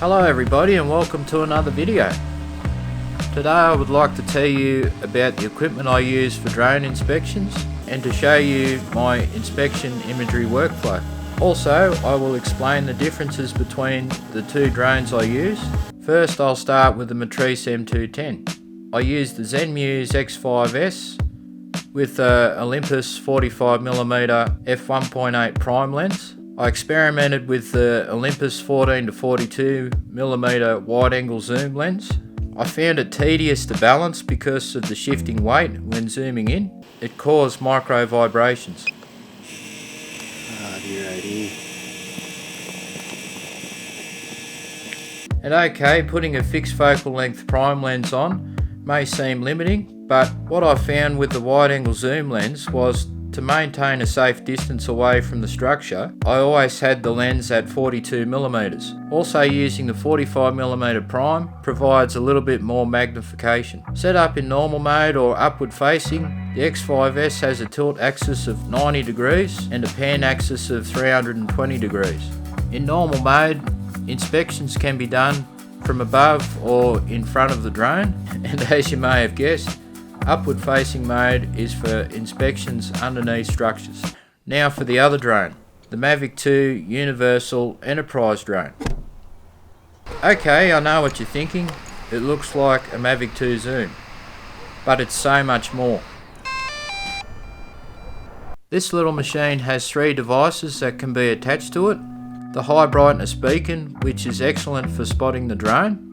Hello everybody and welcome to another video. Today I would like to tell you about the equipment I use for drone inspections and to show you my inspection imagery workflow. Also, I will explain the differences between the two drones I use. First, I'll start with the Matrice M210. I use the Zenmuse X5S with a Olympus 45mm f1.8 prime lens. I experimented with the Olympus 14 to 42mm wide angle zoom lens. I found it tedious to balance because of the shifting weight when zooming in. It caused micro vibrations. And okay, putting a fixed focal length prime lens on may seem limiting, but what I found with the wide angle zoom lens was to maintain a safe distance away from the structure, I always had the lens at 42mm. Also, using the 45mm prime provides a little bit more magnification. Set up in normal mode or upward facing, the X5S has a tilt axis of 90 degrees and a pan axis of 320 degrees. In normal mode, inspections can be done from above or in front of the drone, and as you may have guessed, upward facing mode is for inspections underneath structures. Now for the other drone, the Mavic 2 Universal Enterprise drone. Okay, I know what you're thinking, it looks like a Mavic 2 Zoom, but it's so much more. This little machine has 3 devices that can be attached to it. The high brightness beacon, which is excellent for spotting the drone.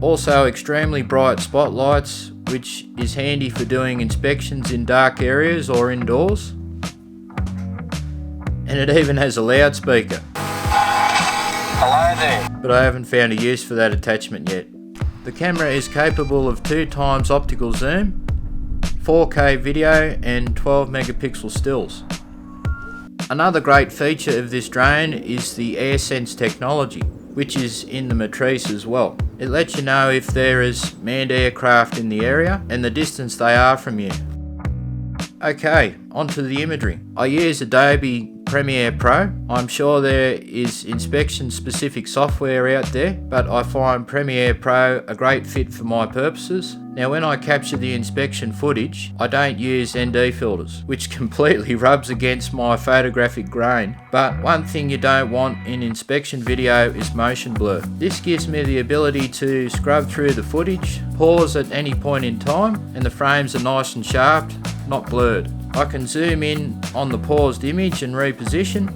Also extremely bright spotlights, which is handy for doing inspections in dark areas or indoors. And it even has a loudspeaker. Hello there. But I haven't found a use for that attachment yet. The camera is capable of 2x optical zoom, 4K video and 12 megapixel stills. Another great feature of this drone is the AirSense technology, which is in the Matrice as well. It lets you know if there is manned aircraft in the area and the distance they are from you. Okay, onto the imagery. I use Adobe Premiere Pro. I'm sure there is inspection specific software out there, but I find Premiere Pro a great fit for my purposes. Now when I capture the inspection footage, I don't use ND filters, which completely rubs against my photographic grain. But one thing you don't want in inspection video is motion blur. This gives me the ability to scrub through the footage, pause at any point in time, and the frames are nice and sharp, not blurred. I can zoom in on the paused image and reposition.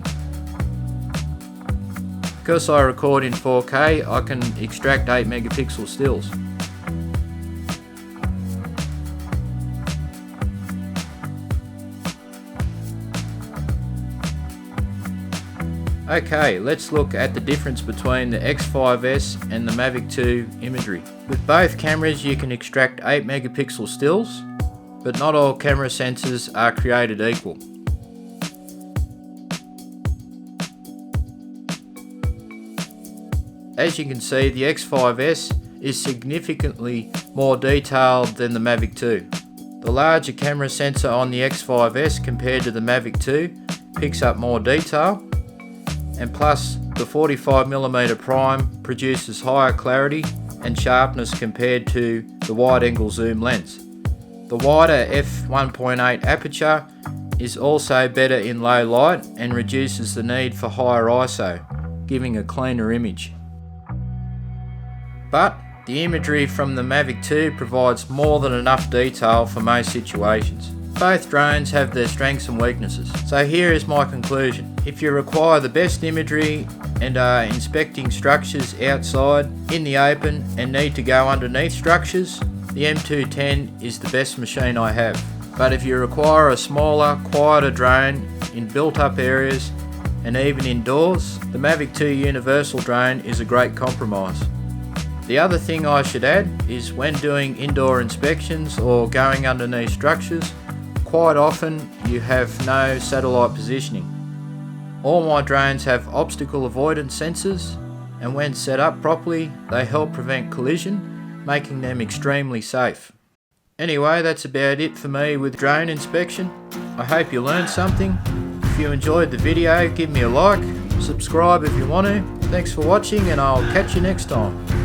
Because I record in 4K, I can extract 8 megapixel stills. Okay, let's look at the difference between the X5S and the Mavic 2 imagery. With both cameras you can extract 8 megapixel stills, but not all camera sensors are created equal. As you can see, the X5S is significantly more detailed than the Mavic 2. The larger camera sensor on the X5S compared to the Mavic 2 picks up more detail, and plus the 45mm prime produces higher clarity and sharpness compared to the wide angle zoom lens. The wider f1.8 aperture is also better in low light and reduces the need for higher ISO, giving a cleaner image. But the imagery from the Mavic 2 provides more than enough detail for most situations. Both drones have their strengths and weaknesses. So here is my conclusion. If you require the best imagery and are inspecting structures outside, in the open, and need to go underneath structures, the M210 is the best machine I have. But if you require a smaller, quieter drone in built-up areas and even indoors, the Mavic 2 Universal drone is a great compromise. The other thing I should add is when doing indoor inspections or going underneath structures, quite often you have no satellite positioning. All my drones have obstacle avoidance sensors, and when set up properly they help prevent collision, making them extremely safe. Anyway, that's about it for me with drone inspection. I hope you learned something. If you enjoyed the video, give me a like, subscribe if you want to, Thanks for watching and I'll catch you next time.